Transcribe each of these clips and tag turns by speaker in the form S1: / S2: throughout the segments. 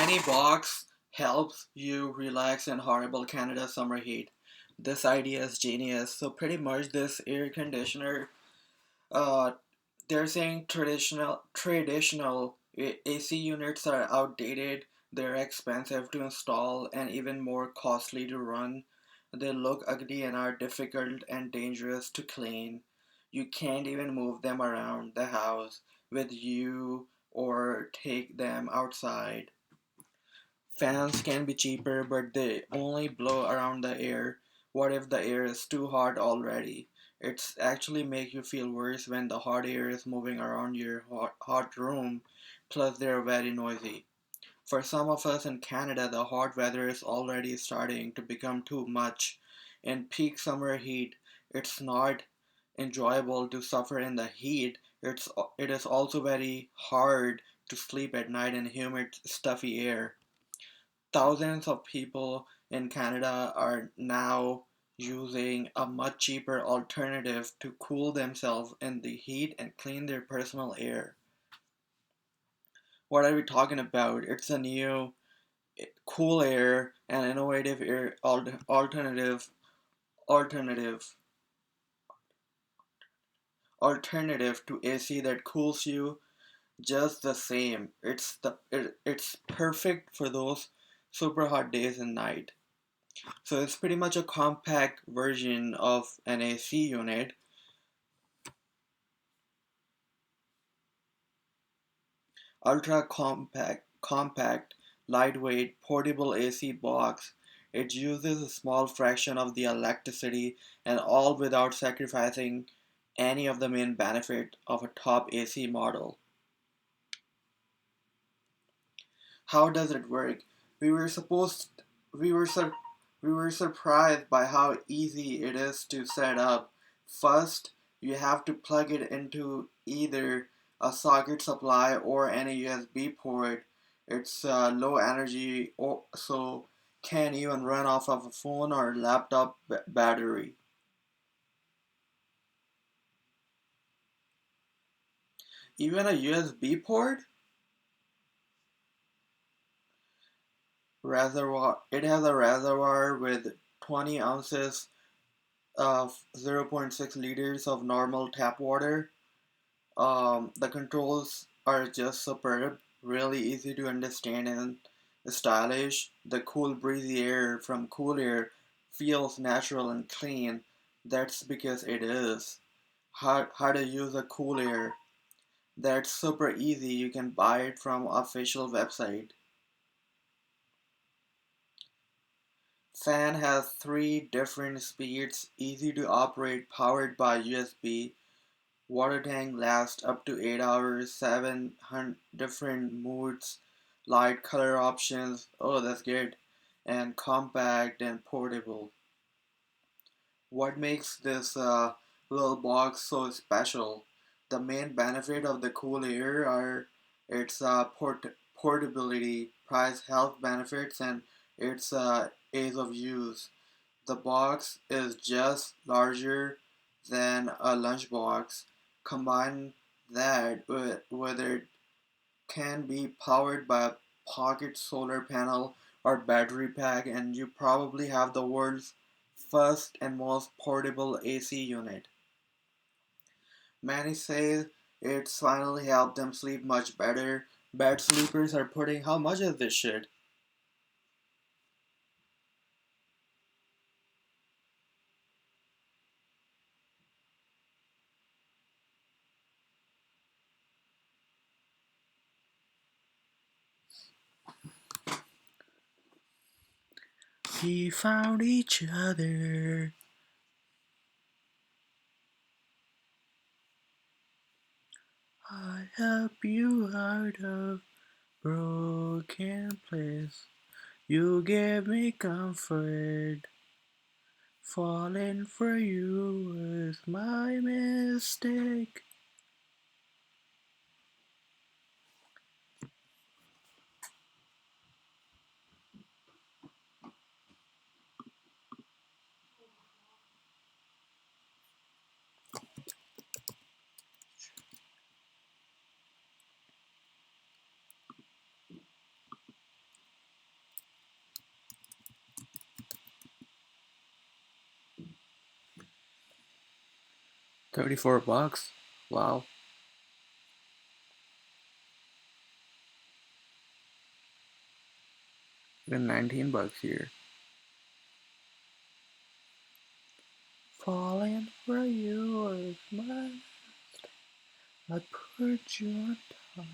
S1: tiny box helps you relax in horrible Canada summer heat. This idea is genius. So pretty much this air conditioner, uh, they're saying traditional AC units are outdated. They're expensive to install and even more costly to run. They look ugly and are difficult and dangerous to clean. You can't even move them around the house with you or take them outside. Fans can be cheaper, but they only blow around the air. What if the air is too hot already? It's actually make you feel worse when the hot air is moving around your hot room. Plus, they're very noisy. For some of us in Canada, the hot weather is already starting to become too much. In peak summer heat, it's not enjoyable to suffer in the heat. It is also very hard to sleep at night in humid, stuffy air. Thousands of people in Canada are now using a much cheaper alternative to cool themselves in the heat and clean their personal air. What are we talking about? It's a new cool air and innovative air alternative alternative to AC that cools you just the same. It's perfect for those super hot days and night. So it's pretty much a compact version of an AC unit. Ultra compact, lightweight, portable AC box. It uses a small fraction of the electricity and all without sacrificing any of the main benefit of a top AC model. How does it work? We were supposed we were sur- we were surprised by how easy it is to set up. First, you have to plug it into either a socket supply or any USB port. It's low energy, so can even run off of a phone or laptop battery. Even a USB port reservoir. It has a reservoir with 20 ounces of zero point 0.6 liters of normal tap water. The controls are just superb, really easy to understand and stylish. The cool, breezy air from Cool Air feels natural and clean. That's because it is. How to use a Cool Air? That's super easy. You can buy it from official website. Fan has three different speeds, easy to operate, powered by USB. Water tank lasts up to 8 hours, 7 different moods, light color options. Oh, that's good. And compact and portable. What makes this little box so special? The main benefit of the Cool Air are its portability, price, health benefits, and its ease of use. The box is just larger than a lunchbox. Combine that with whether it can be powered by a pocket solar panel or battery pack, and you probably have the world's first and most portable AC unit. Many say it's finally helped them sleep much better. Bad sleepers are putting how much is this shit? We found each other. I help you out of broken place. You gave me comfort. Falling for you was my mistake. $34. Wow. Even $19 here. Falling for yours, my. I put you on top.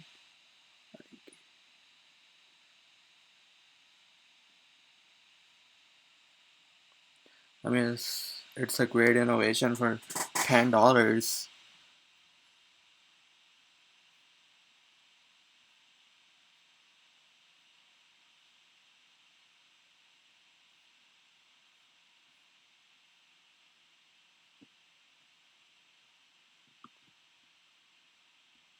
S1: I mean, it's a great innovation for $10.